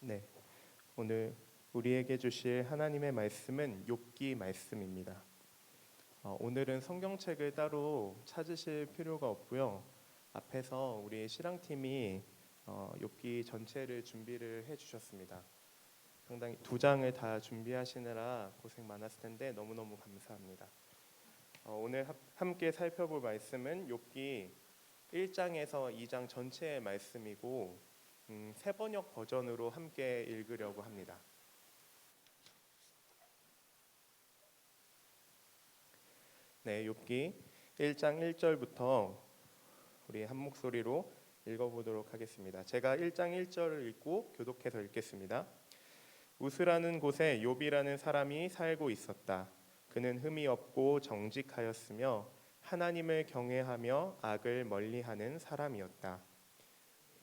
네, 오늘 우리에게 주실 하나님의 말씀은 욥기 말씀입니다. 오늘은 성경책을 따로 찾으실 필요가 없고요. 앞에서 우리 실랑팀이 욥기 전체를 준비를 해주셨습니다. 상당히 두 장을 다 준비하시느라 고생 많았을 텐데 너무너무 감사합니다. 오늘 함께 살펴볼 말씀은 욥기 1장에서 2장 전체의 말씀이고 새 번역 버전으로 함께 읽으려고 합니다. 네, 욥기 1장 1절부터 우리 한 목소리로 읽어보도록 하겠습니다. 제가 1장 1절을 읽고 교독해서 읽겠습니다. 우스라는 곳에 욥이라는 사람이 살고 있었다. 그는 흠이 없고 정직하였으며 하나님을 경외하며 악을 멀리하는 사람이었다.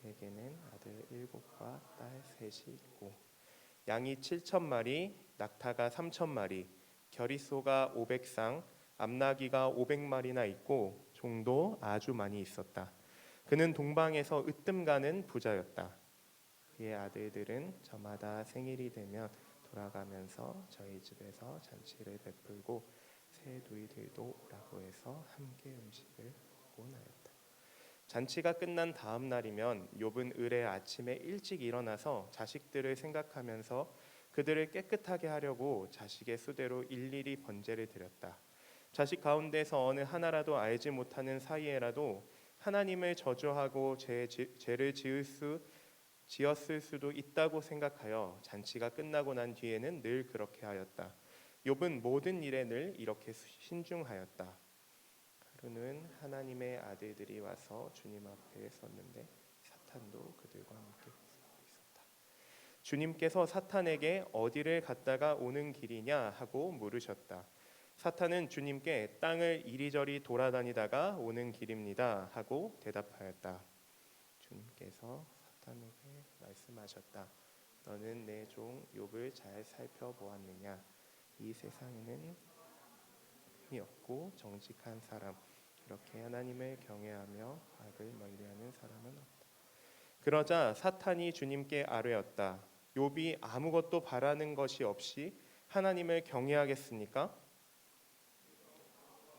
그에게는 아들 7과 딸 3이 있고 양이 7,000마리, 낙타가 3,000마리, 겨리소가 500쌍, 암나귀가 500마리나 있고 종도 아주 많이 있었다. 그는 동방에서 으뜸가는 부자였다. 그의 아들들은 저마다 생일이 되면 돌아가면서 저희 집에서 잔치를 베풀고 새 누이들도 오라고 해서 함께 음식을 먹곤 하였다. 잔치가 끝난 다음 날이면 욥은 을에 아침에 일찍 일어나서 자식들을 생각하면서 그들을 깨끗하게 하려고 자식의 수대로 일일이 번제를 드렸다. 자식 가운데서 어느 하나라도 알지 못하는 사이에라도 하나님을 저주하고 죄를 지었을 수도 있다고 생각하여 잔치가 끝나고 난 뒤에는 늘 그렇게 하였다. 욥은 모든 일에 늘 이렇게 신중하였다. 하루는 하나님의 아들들이 와서 주님 앞에 섰는데 사탄도 그들과 함께 서고 있었다. 주님께서 사탄에게 어디를 갔다가 오는 길이냐 하고 물으셨다. 사탄은 주님께 땅을 이리저리 돌아다니다가 오는 길입니다 하고 대답하였다. 주님께서 사탄에게 말씀하셨다. 너는 내 종 욥을 잘 살펴보았느냐? 이 세상에는 흠이 없고 정직한 사람, 이렇게 하나님을 경외하며 악을 멀리하는 사람은 없다. 그러자 사탄이 주님께 아뢰었다. 욥이 아무것도 바라는 것이 없이 하나님을 경외하겠습니까?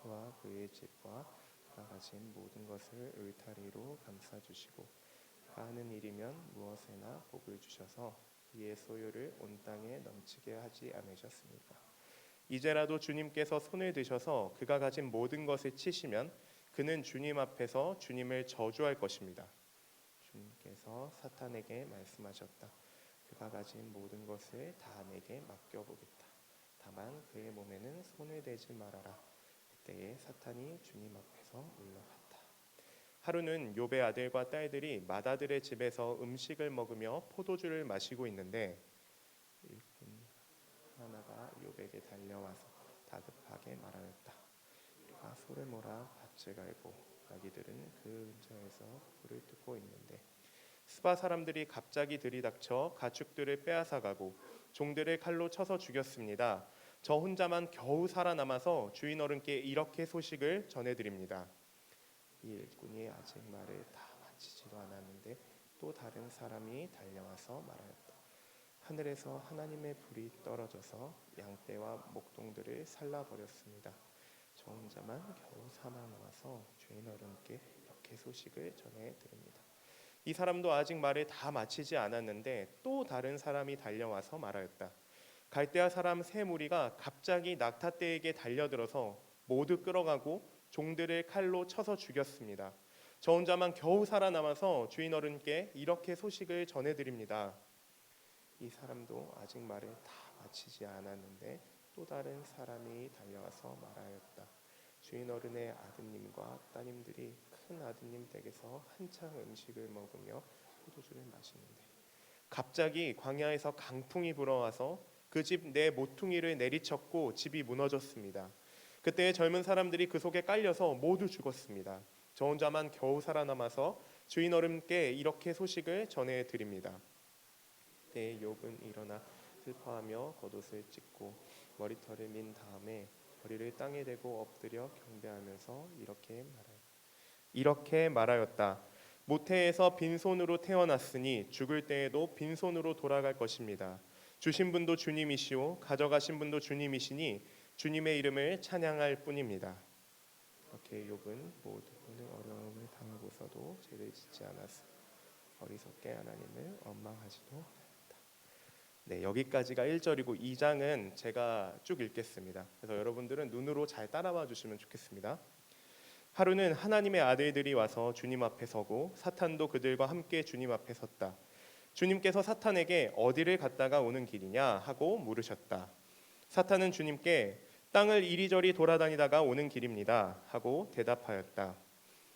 그와 그의 집과 그가 가진 모든 것을 울타리로 감싸주시고 그가 하는 일이면 무엇에나 복을 주셔서 그의 소유를 온 땅에 넘치게 하지 않으셨습니까? 이제라도 주님께서 손을 드셔서 그가 가진 모든 것을 치시면 그는 주님 앞에서 주님을 저주할 것입니다. 주님께서 사탄에게 말씀하셨다. 그가 가진 모든 것을 다 내게 맡겨보겠다. 다만 그의 몸에는 손을 대지 말아라. 그때에 사탄이 주님 앞에서 물러갔다. 하루는 욥의 아들과 딸들이 맏아들의 집에서 음식을 먹으며 포도주를 마시고 있는데 일꾼 하나가 욥에게 달려와서 다급하게 말하였다. 우리가 소를 몰아 밭을 갈고 나귀들은 그 근처에서 불을 뜯고 있는데 스바 사람들이 갑자기 들이닥쳐 가축들을 빼앗아가고 종들을 칼로 쳐서 죽였습니다. 저 혼자만 겨우 살아남아서 주인 어른께 이렇게 소식을 전해드립니다. 이 일꾼이 아직 말을 다 마치지도 않았는데 또 다른 사람이 달려와서 말하였다. 하늘에서 하나님의 불이 떨어져서 양떼와 목동들을 살라버렸습니다. 저 혼자만 겨우 살아남아서 주인 어른께 이렇게 소식을 전해드립니다. 이 사람도 아직 말을 다 마치지 않았는데 또 다른 사람이 달려와서 말하였다. 갈대아 사람 세 무리가 갑자기 낙타떼에게 달려들어서 모두 끌어가고 종들을 칼로 쳐서 죽였습니다. 저 혼자만 겨우 살아남아서 주인 어른께 이렇게 소식을 전해드립니다. 이 사람도 아직 말을 다 마치지 않았는데 또 다른 사람이 달려와서 말하였다. 주인 어른의 아드님과 따님들이 큰 아드님 댁에서 한창 음식을 먹으며 포도주를 마시는데 갑자기 광야에서 강풍이 불어와서 그 집 내 모퉁이를 내리쳤고 집이 무너졌습니다. 그때 젊은 사람들이 그 속에 깔려서 모두 죽었습니다. 저 혼자만 겨우 살아남아서 주인 어른께 이렇게 소식을 전해드립니다. 그때 욥은 일어나 슬퍼하며 겉옷을 찢고 머리털을 민 다음에 머리를 땅에 대고 엎드려 경배하면서 이렇게 말하였다. 모태에서 빈손으로 태어났으니 죽을 때에도 빈손으로 돌아갈 것입니다. 주신 분도 주님이시오 가져가신 분도 주님이시니 주님의 이름을 찬양할 뿐입니다. 이렇게 욥은 모든 어려움을 당하고서도 죄를 짓지 않았어 어리석게 하나님을 원망하지도 않았다. 네, 여기까지가 1절이고 2장은 제가 쭉 읽겠습니다. 그래서 여러분들은 눈으로 잘 따라와 주시면 좋겠습니다. 하루는 하나님의 아들들이 와서 주님 앞에 서고 사탄도 그들과 함께 주님 앞에 섰다. 주님께서 사탄에게 어디를 갔다가 오는 길이냐 하고 물으셨다. 사탄은 주님께 땅을 이리저리 돌아다니다가 오는 길입니다 하고 대답하였다.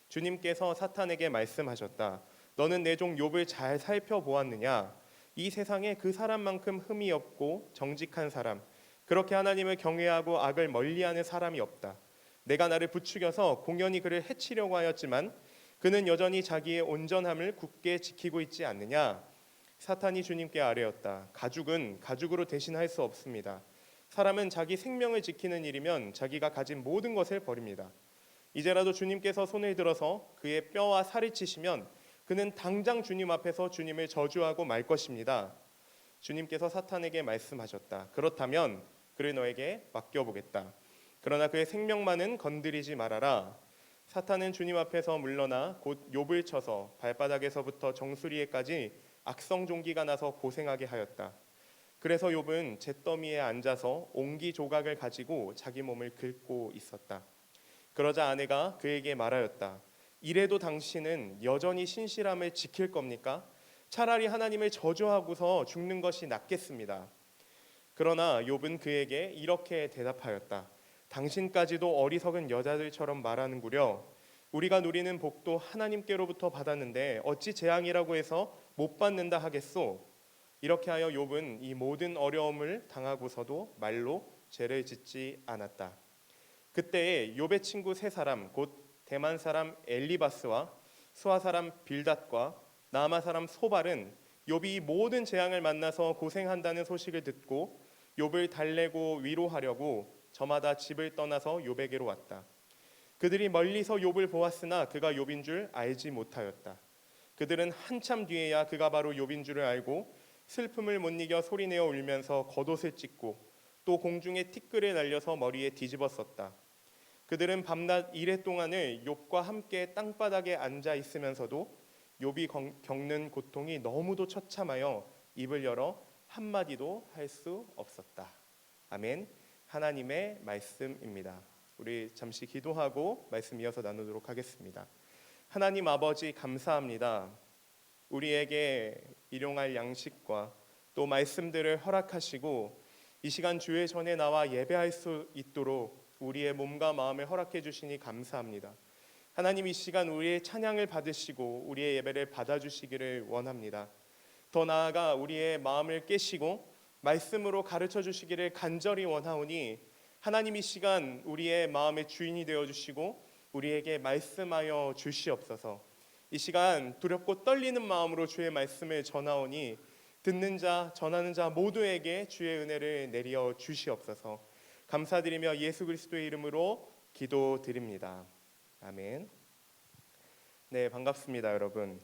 주님께서 사탄에게 말씀하셨다. 너는 내 종 욥을 잘 살펴보았느냐? 이 세상에 그 사람만큼 흠이 없고 정직한 사람, 그렇게 하나님을 경외하고 악을 멀리하는 사람이 없다. 내가 나를 부추겨서 공연히 그를 해치려고 하였지만 그는 여전히 자기의 온전함을 굳게 지키고 있지 않느냐? 사탄이 주님께 아뢰었다. 가죽은 가죽으로 대신할 수 없습니다. 사람은 자기 생명을 지키는 일이면 자기가 가진 모든 것을 버립니다. 이제라도 주님께서 손을 들어서 그의 뼈와 살을 치시면 그는 당장 주님 앞에서 주님을 저주하고 말 것입니다. 주님께서 사탄에게 말씀하셨다. 그렇다면 그를 너에게 맡겨보겠다. 그러나 그의 생명만은 건드리지 말아라. 사탄은 주님 앞에서 물러나 곧 욥을 쳐서 발바닥에서부터 정수리에까지 악성종기가 나서 고생하게 하였다. 그래서 욥은 잿더미에 앉아서 옹기 조각을 가지고 자기 몸을 긁고 있었다. 그러자 아내가 그에게 말하였다. 이래도 당신은 여전히 신실함을 지킬 겁니까? 차라리 하나님을 저주하고서 죽는 것이 낫겠습니다. 그러나 욥은 그에게 이렇게 대답하였다. 당신까지도 어리석은 여자들처럼 말하는구려. 우리가 누리는 복도 하나님께로부터 받았는데 어찌 재앙이라고 해서 못 받는다 하겠소? 이렇게 하여 욥은 이 모든 어려움을 당하고서도 말로 죄를 짓지 않았다. 그때에 욥의 친구 세 사람 곧 대만 사람 엘리바스와 수아 사람 빌닷과 나아마 사람 소발은 욥이 모든 재앙을 만나서 고생한다는 소식을 듣고 욥을 달래고 위로하려고 저마다 집을 떠나서 욥에게로 왔다. 그들이 멀리서 욥을 보았으나 그가 욥인 줄 알지 못하였다. 그들은 한참 뒤에야 그가 바로 욥인 줄을 알고 슬픔을 못 이겨 소리내어 울면서 겉옷을 찢고 또 공중에 티끌을 날려서 머리에 뒤집었었다. 그들은 밤낮 이래 동안을 욥과 함께 땅바닥에 앉아 있으면서도 욥이 겪는 고통이 너무도 처참하여 입을 열어 한마디도 할 수 없었다. 아멘. 하나님의 말씀입니다. 우리 잠시 기도하고 말씀 이어서 나누도록 하겠습니다. 하나님 아버지 감사합니다. 우리에게 일용할 양식과 또 말씀들을 허락하시고 이 시간 주의 전에 나와 예배할 수 있도록 우리의 몸과 마음을 허락해 주시니 감사합니다. 하나님 이 시간 우리의 찬양을 받으시고 우리의 예배를 받아주시기를 원합니다. 더 나아가 우리의 마음을 깨시고 말씀으로 가르쳐 주시기를 간절히 원하오니 하나님 이 시간 우리의 마음의 주인이 되어주시고 우리에게 말씀하여 주시옵소서. 이 시간 두렵고 떨리는 마음으로 주의 말씀을 전하오니 듣는 자 전하는 자 모두에게 주의 은혜를 내려 주시옵소서. 감사드리며 예수 그리스도의 이름으로 기도드립니다. 아멘. 네, 반갑습니다 여러분.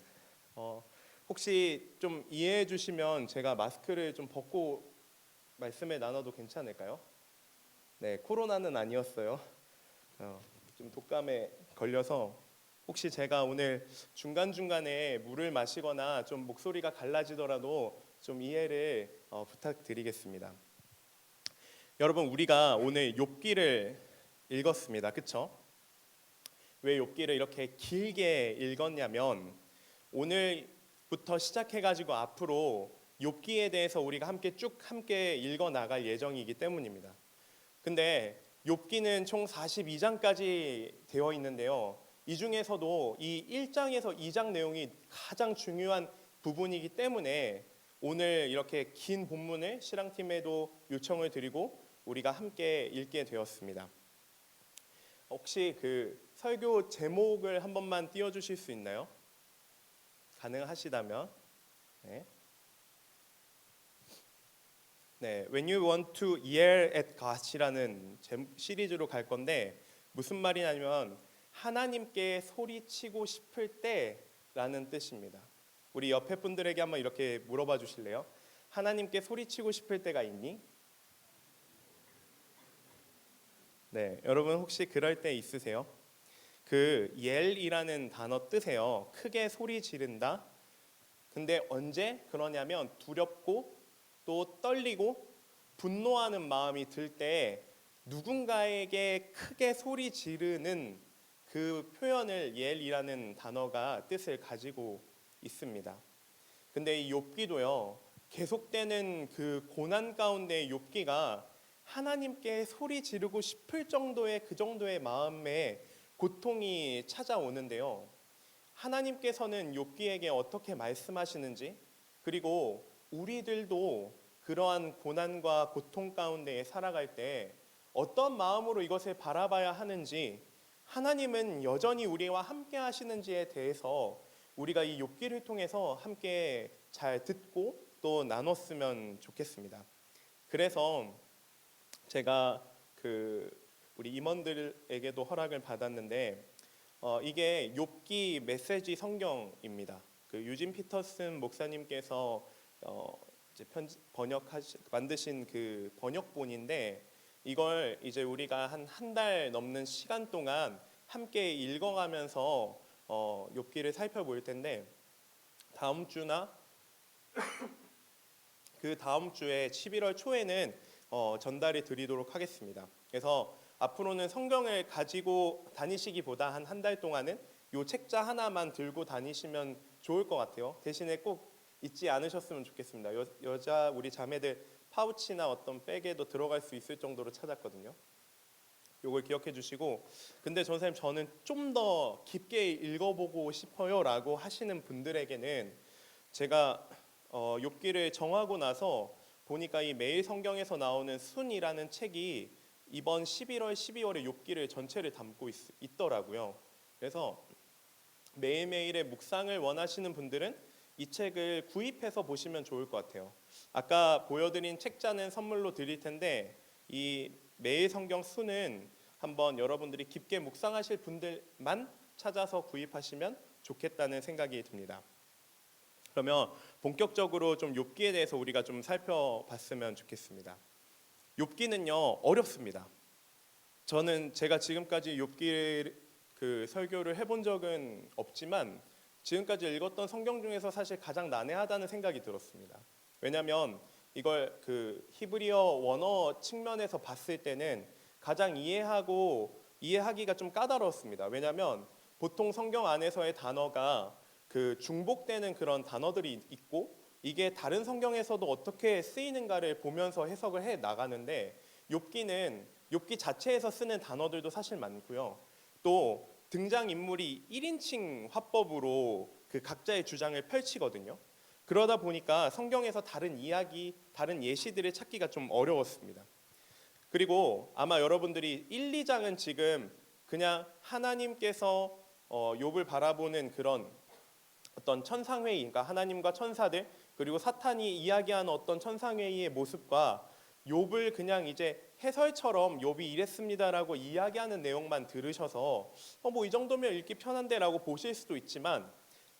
혹시 좀 이해해 주시면 제가 마스크를 좀 벗고 말씀을 나눠도 괜찮을까요? 네, 코로나는 아니었어요. 좀 독감에 걸려서 혹시 제가 오늘 중간중간에 물을 마시거나 좀 목소리가 갈라지더라도 좀 이해를 부탁드리겠습니다. 여러분 우리가 오늘 욥기를 읽었습니다. 그렇죠? 왜 욥기를 이렇게 길게 읽었냐면 오늘부터 시작해가지고 앞으로 욥기에 대해서 우리가 함께 읽어 나갈 예정이기 때문입니다. 근데 욥기는 총 42장까지 되어 있는데요. 이 중에서도 이 1장에서 2장 내용이 가장 중요한 부분이기 때문에 오늘 이렇게 긴 본문을 신앙팀에도 요청을 드리고 우리가 함께 읽게 되었습니다. 혹시 그 설교 제목을 한 번만 띄워주실 수 있나요? 가능하시다면. 네. 네, When you want to yell at God이라는 시리즈로 갈 건데 무슨 말이냐면 하나님께 소리치고 싶을 때 라는 뜻입니다. 우리 옆에 분들에게 한번 이렇게 물어봐 주실래요? 하나님께 소리치고 싶을 때가 있니? 네, 여러분 혹시 그럴 때 있으세요? 그 옐이라는 단어 뜻에요. 크게 소리 지른다. 근데 언제 그러냐면 두렵고 또 떨리고 분노하는 마음이 들 때 누군가에게 크게 소리 지르는 그 표현을 옐이라는 단어가 뜻을 가지고 있습니다. 근데 이 욥기도요. 계속되는 그 고난 가운데 욥기가 하나님께 소리 지르고 싶을 정도의 그 정도의 마음에 고통이 찾아오는데요. 하나님께서는 욥기에게 어떻게 말씀하시는지, 그리고 우리들도 그러한 고난과 고통 가운데 살아갈 때 어떤 마음으로 이것을 바라봐야 하는지, 하나님은 여전히 우리와 함께 하시는지에 대해서 우리가 이 욥기를 통해서 함께 잘 듣고 또 나눴으면 좋겠습니다. 그래서 제가 우리 임원들에게도 허락을 받았는데 이게 욥기 메시지 성경입니다. 그 유진 피터슨 목사님께서 이제 만드신 그 번역본인데 이걸 이제 우리가 한 달 넘는 시간 동안 함께 읽어가면서 욥기를 살펴볼 텐데 다음 주나 그 다음 주에 11월 초에는 전달해 드리도록 하겠습니다. 그래서 앞으로는 성경을 가지고 다니시기보다 한 달 동안은 요 책자 하나만 들고 다니시면 좋을 것 같아요. 대신에 꼭 잊지 않으셨으면 좋겠습니다. 여자 우리 자매들 파우치나 어떤 백에도 들어갈 수 있을 정도로 찾았거든요. 요걸 기억해 주시고, 근데 전사님 저는 좀 더 깊게 읽어보고 싶어요 라고 하시는 분들에게는 제가 욥기를 정하고 나서 보니까 이 매일 성경에서 나오는 순이라는 책이 이번 11월, 12월에 욥기를 전체를 담고 있더라고요. 그래서 매일매일의 묵상을 원하시는 분들은 이 책을 구입해서 보시면 좋을 것 같아요. 아까 보여드린 책자는 선물로 드릴 텐데 이 매일 성경 순은 한번 여러분들이 깊게 묵상하실 분들만 찾아서 구입하시면 좋겠다는 생각이 듭니다. 그러면 본격적으로 좀 욥기에 대해서 우리가 좀 살펴봤으면 좋겠습니다. 욥기는요 어렵습니다. 제가 지금까지 욥기 그 설교를 해본 적은 없지만 지금까지 읽었던 성경 중에서 사실 가장 난해하다는 생각이 들었습니다. 왜냐하면 이걸 그 히브리어 원어 측면에서 봤을 때는 가장 이해하기가 좀 까다로웠습니다. 왜냐하면 보통 성경 안에서의 단어가 그 중복되는 그런 단어들이 있고 이게 다른 성경에서도 어떻게 쓰이는가를 보면서 해석을 해 나가는데 욥기 자체에서 쓰는 단어들도 사실 많고요. 또 등장인물이 1인칭 화법으로 그 각자의 주장을 펼치거든요. 그러다 보니까 성경에서 다른 이야기, 다른 예시들을 찾기가 좀 어려웠습니다. 그리고 아마 여러분들이 1, 2장은 지금 그냥 하나님께서 욥을 바라보는 그런 어떤 천상회의, 그러니까 하나님과 천사들 그리고 사탄이 이야기하는 어떤 천상회의의 모습과 욥을 그냥 이제 해설처럼 욥이 이랬습니다라고 이야기하는 내용만 들으셔서 뭐 이 정도면 읽기 편한데라고 보실 수도 있지만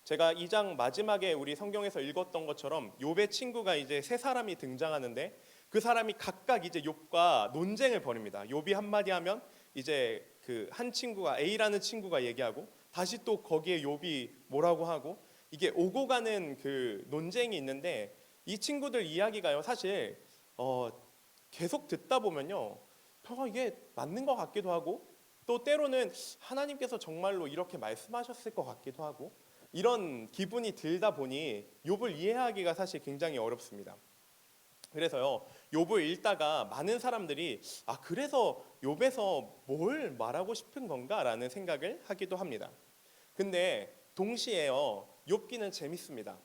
제가 2장 마지막에 우리 성경에서 읽었던 것처럼 욥의 친구가 이제 세 사람이 등장하는데 그 사람이 각각 이제 욥과 논쟁을 벌입니다. 욥이 한마디 하면 이제 그 한 친구가 A라는 친구가 얘기하고 다시 또 거기에 욥이 뭐라고 하고 이게 오고 가는 그 논쟁이 있는데 이 친구들 이야기가요 사실 계속 듣다 보면요 이게 맞는 것 같기도 하고 또 때로는 하나님께서 정말로 이렇게 말씀하셨을 것 같기도 하고 이런 기분이 들다 보니 욥을 이해하기가 사실 굉장히 어렵습니다. 그래서요 욥을 읽다가 많은 사람들이 그래서 욥에서 뭘 말하고 싶은 건가라는 생각을 하기도 합니다. 근데 동시에요 욥기는 재밌습니다.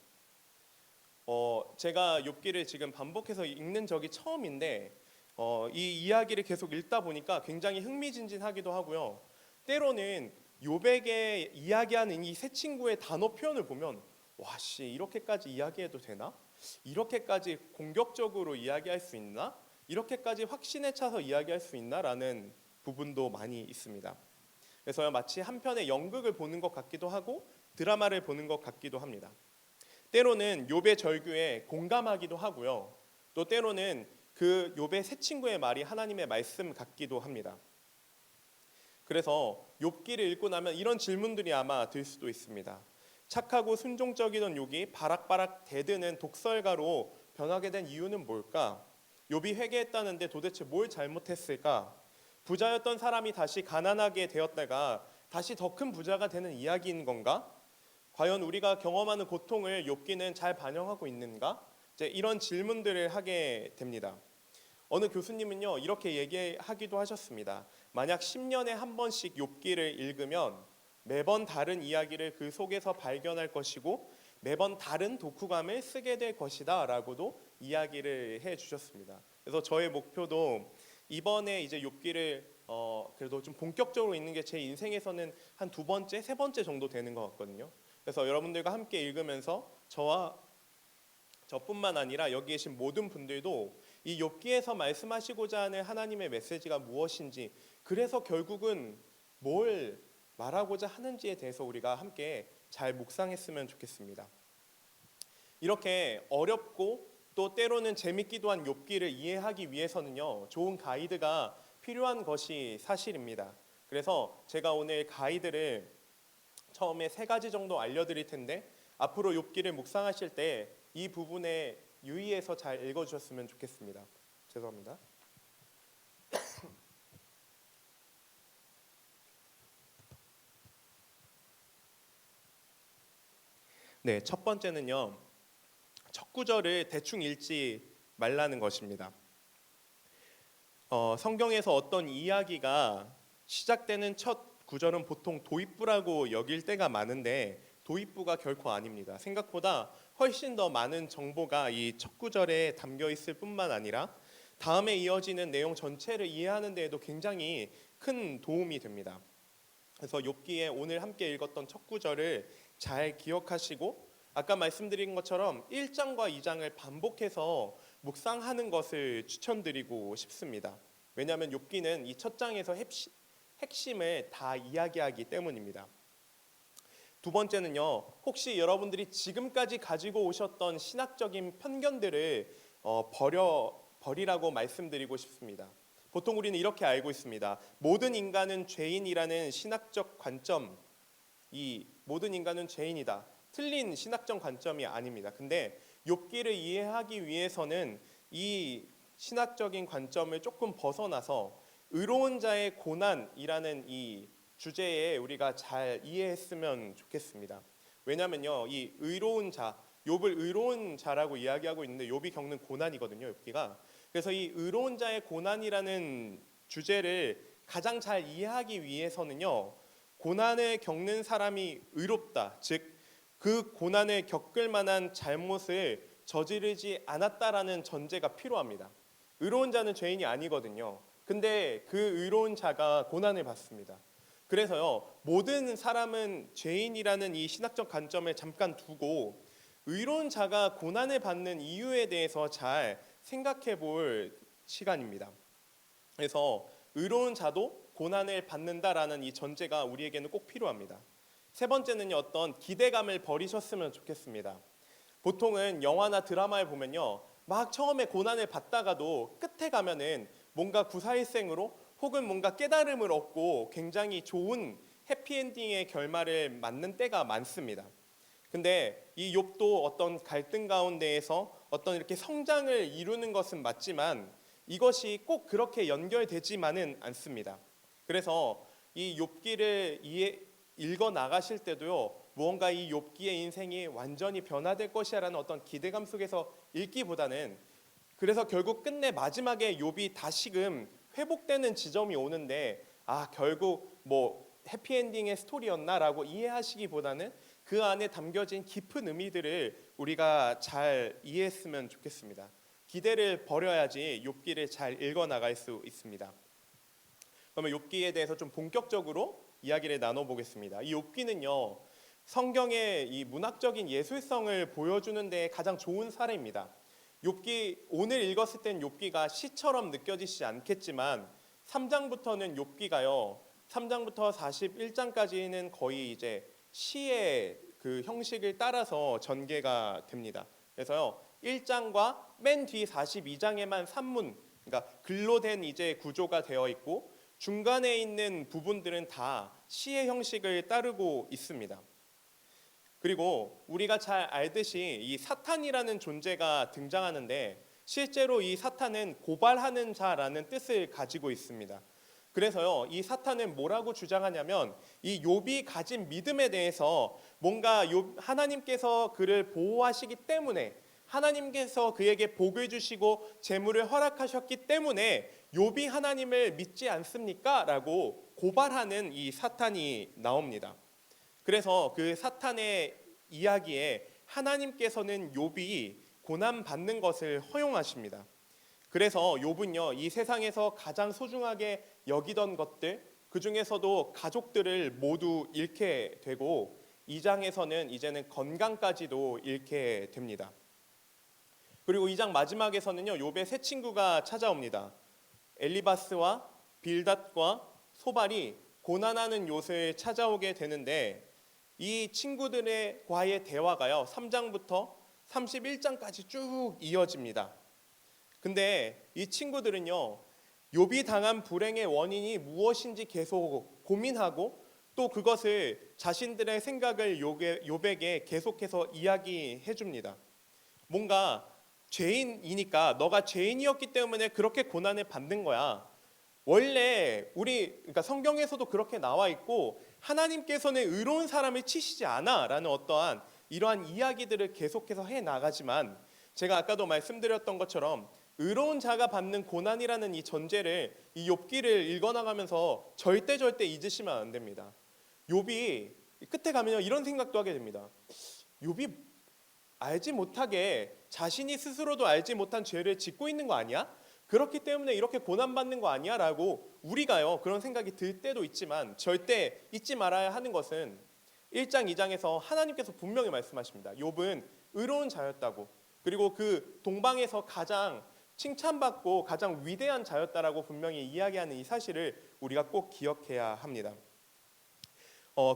제가 욥기를 지금 반복해서 읽는 적이 처음인데 이 이야기를 계속 읽다 보니까 굉장히 흥미진진하기도 하고요. 때로는 욥에게 이야기하는 이 세 친구의 단어 표현을 보면 와씨 이렇게까지 이야기해도 되나? 이렇게까지 공격적으로 이야기할 수 있나? 이렇게까지 확신에 차서 이야기할 수 있나라는 부분도 많이 있습니다. 그래서 마치 한 편의 연극을 보는 것 같기도 하고 드라마를 보는 것 같기도 합니다. 때로는 욥의 절규에 공감하기도 하고요. 또 때로는 그 욥의 새 친구의 말이 하나님의 말씀 같기도 합니다. 그래서 욥기를 읽고 나면 이런 질문들이 아마 들 수도 있습니다. 착하고 순종적이던 욥이 바락바락 대드는 독설가로 변하게 된 이유는 뭘까? 욥이 회개했다는데 도대체 뭘 잘못했을까? 부자였던 사람이 다시 가난하게 되었다가 다시 더 큰 부자가 되는 이야기인 건가? 과연 우리가 경험하는 고통을 욥기는 잘 반영하고 있는가? 이제 이런 질문들을 하게 됩니다. 어느 교수님은요 이렇게 얘기하기도 하셨습니다. 만약 10년에 한 번씩 욥기를 읽으면 매번 다른 이야기를 그 속에서 발견할 것이고 매번 다른 독후감을 쓰게 될 것이다 라고도 이야기를 해 주셨습니다. 그래서 저의 목표도 이번에 이제 욥기를 그래도 좀 본격적으로 읽는 게 제 인생에서는 한 2번째, 3번째 정도 되는 것 같거든요. 그래서 여러분들과 함께 읽으면서 저뿐만 아니라 여기 계신 모든 분들도 이 욥기에서 말씀하시고자 하는 하나님의 메시지가 무엇인지, 그래서 결국은 뭘 말하고자 하는지에 대해서 우리가 함께 잘 묵상했으면 좋겠습니다. 이렇게 어렵고 또 때로는 재밌기도 한 욥기를 이해하기 위해서는요 좋은 가이드가 필요한 것이 사실입니다. 그래서 제가 오늘 가이드를 처음에 3가지 정도 알려드릴 텐데 앞으로 욥기를 묵상하실 때 이 부분에 유의해서 잘 읽어주셨으면 좋겠습니다. 죄송합니다. 네, 첫 번째는요 첫 구절을 대충 읽지 말라는 것입니다. 성경에서 어떤 이야기가 시작되는 첫 구절은 보통 도입부라고 여길 때가 많은데 도입부가 결코 아닙니다. 생각보다 훨씬 더 많은 정보가 이 첫 구절에 담겨 있을 뿐만 아니라 다음에 이어지는 내용 전체를 이해하는 데에도 굉장히 큰 도움이 됩니다. 그래서 욥기에 오늘 함께 읽었던 첫 구절을 잘 기억하시고 아까 말씀드린 것처럼 1장과 2장을 반복해서 묵상하는 것을 추천드리고 싶습니다. 왜냐하면 욥기는 이 첫 장에서 핵심을 다 이야기하기 때문입니다. 두 번째는요, 혹시 여러분들이 지금까지 가지고 오셨던 신학적인 편견들을 버리라고 말씀드리고 싶습니다. 보통 우리는 이렇게 알고 있습니다. 모든 인간은 죄인이라는 신학적 관점, 이 모든 인간은 죄인이다. 틀린 신학적 관점이 아닙니다. 근데 욥기를 이해하기 위해서는 이 신학적인 관점을 조금 벗어나서 의로운 자의 고난이라는 이 주제에 우리가 잘 이해했으면 좋겠습니다. 왜냐면요, 이 의로운 자, 욥을 의로운 자라고 이야기하고 있는데 욥이 겪는 고난이거든요, 욥기가. 그래서 이 의로운 자의 고난이라는 주제를 가장 잘 이해하기 위해서는요, 고난을 겪는 사람이 의롭다, 즉 그 고난을 겪을 만한 잘못을 저지르지 않았다라는 전제가 필요합니다. 의로운 자는 죄인이 아니거든요. 근데 그 의로운 자가 고난을 받습니다. 그래서요, 모든 사람은 죄인이라는 이 신학적 관점을 잠깐 두고 의로운 자가 고난을 받는 이유에 대해서 잘 생각해 볼 시간입니다. 그래서 의로운 자도 고난을 받는다라는 이 전제가 우리에게는 꼭 필요합니다. 세 번째는요, 어떤 기대감을 버리셨으면 좋겠습니다. 보통은 영화나 드라마에 보면요, 막 처음에 고난을 받다가도 끝에 가면은 뭔가 구사일생으로 혹은 뭔가 깨달음을 얻고 굉장히 좋은 해피엔딩의 결말을 맞는 때가 많습니다. 근데 이 욥도 어떤 갈등 가운데에서 어떤 이렇게 성장을 이루는 것은 맞지만 이것이 꼭 그렇게 연결되지만은 않습니다. 그래서 이 욥기를 읽어 나가실 때도요, 무언가 이 욥기의 인생이 완전히 변화될 것이라는 어떤 기대감 속에서 읽기보다는, 그래서 결국 끝내 마지막에 욥이 다시금 회복되는 지점이 오는데 결국 뭐 해피엔딩의 스토리였나라고 이해하시기보다는 그 안에 담겨진 깊은 의미들을 우리가 잘 이해했으면 좋겠습니다. 기대를 버려야지 욥기를 잘 읽어 나갈 수 있습니다. 그러면 욥기에 대해서 좀 본격적으로 이야기를 나눠보겠습니다. 이 욥기는요, 성경의 이 문학적인 예술성을 보여주는 데 가장 좋은 사례입니다. 욥기, 오늘 읽었을 땐 욥기가 시처럼 느껴지지 않겠지만 3장부터는 욥기가요, 3장부터 41장까지는 거의 이제 시의 그 형식을 따라서 전개가 됩니다. 그래서요 1장과 맨 뒤 42장에만 산문, 그러니까 글로 된 이제 구조가 되어 있고 중간에 있는 부분들은 다 시의 형식을 따르고 있습니다. 그리고 우리가 잘 알듯이 이 사탄이라는 존재가 등장하는데 실제로 이 사탄은 고발하는 자라는 뜻을 가지고 있습니다. 그래서요 이 사탄은 뭐라고 주장하냐면 이 욥이 가진 믿음에 대해서 뭔가 하나님께서 그를 보호하시기 때문에, 하나님께서 그에게 복을 주시고 재물을 허락하셨기 때문에 욥이 하나님을 믿지 않습니까? 라고 고발하는 이 사탄이 나옵니다. 그래서 그 사탄의 이야기에 하나님께서는 욥이 고난 받는 것을 허용하십니다. 그래서 욥은요 이 세상에서 가장 소중하게 여기던 것들, 그 중에서도 가족들을 모두 잃게 되고 2장에서는 이제는 건강까지도 잃게 됩니다. 그리고 2장 마지막에서는요 욥의 세 친구가 찾아옵니다. 엘리바스와 빌닷과 소발이 고난하는 욥을 찾아오게 되는데 이 친구들과의 대화가요 3장부터 31장까지 쭉 이어집니다. 근데 이 친구들은요 욥이 당한 불행의 원인이 무엇인지 계속 고민하고 또 그것을 자신들의 생각을 욥에게 계속해서 이야기해 줍니다. 뭔가 죄인이니까 너가 죄인이었기 때문에 그렇게 고난을 받는 거야. 원래 그러니까 성경에서도 그렇게 나와 있고 하나님께서는 의로운 사람을 치시지 않아라는 어떠한 이러한 이야기들을 계속해서 해 나가지만 제가 아까도 말씀드렸던 것처럼 의로운 자가 받는 고난이라는 이 전제를 이 욥기를 읽어나가면서 절대 잊으시면 안 됩니다. 욥이 끝에 가면요 이런 생각도 하게 됩니다. 욥이 알지 못하게 자신이 스스로도 알지 못한 죄를 짓고 있는 거 아니야? 그렇기 때문에 이렇게 고난받는 거 아니야? 라고 우리가요 그런 생각이 들 때도 있지만 절대 잊지 말아야 하는 것은 1장 2장에서 하나님께서 분명히 말씀하십니다. 욥은 의로운 자였다고, 그리고 그 동방에서 가장 칭찬받고 가장 위대한 자였다라고 분명히 이야기하는 이 사실을 우리가 꼭 기억해야 합니다.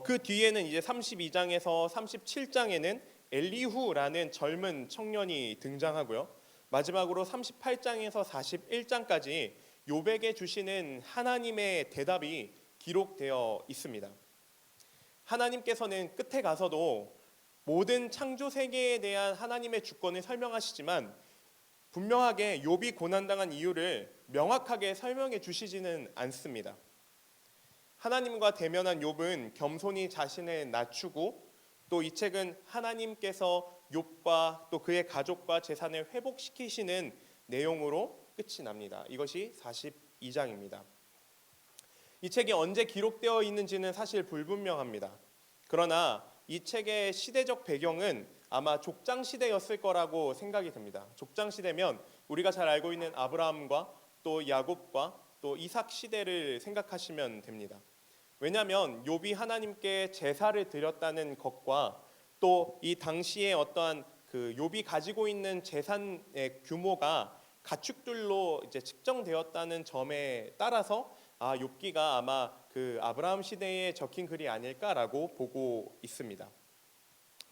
그 뒤에는 이제 32장에서 37장에는 엘리후라는 젊은 청년이 등장하고요. 마지막으로 38장에서 41장까지 욥에게 주시는 하나님의 대답이 기록되어 있습니다. 하나님께서는 끝에 가서도 모든 창조 세계에 대한 하나님의 주권을 설명하시지만 분명하게 욥이 고난당한 이유를 명확하게 설명해 주시지는 않습니다. 하나님과 대면한 욥은 겸손히 자신을 낮추고 또 이 책은 하나님께서 욥과 또 그의 가족과 재산을 회복시키시는 내용으로 끝이 납니다. 이것이 42장입니다. 이 책이 언제 기록되어 있는지는 사실 불분명합니다. 그러나 이 책의 시대적 배경은 아마 족장 시대였을 거라고 생각이 됩니다. 족장 시대면 우리가 잘 알고 있는 아브라함과 또 야곱과 또 이삭 시대를 생각하시면 됩니다. 왜냐하면 욥이 하나님께 제사를 드렸다는 것과 또 이 당시에 어떠한 그 욥이 가지고 있는 재산의 규모가 가축들로 이제 측정되었다는 점에 따라서 욥기가 아마 그 아브라함 시대에 적힌 글이 아닐까라고 보고 있습니다.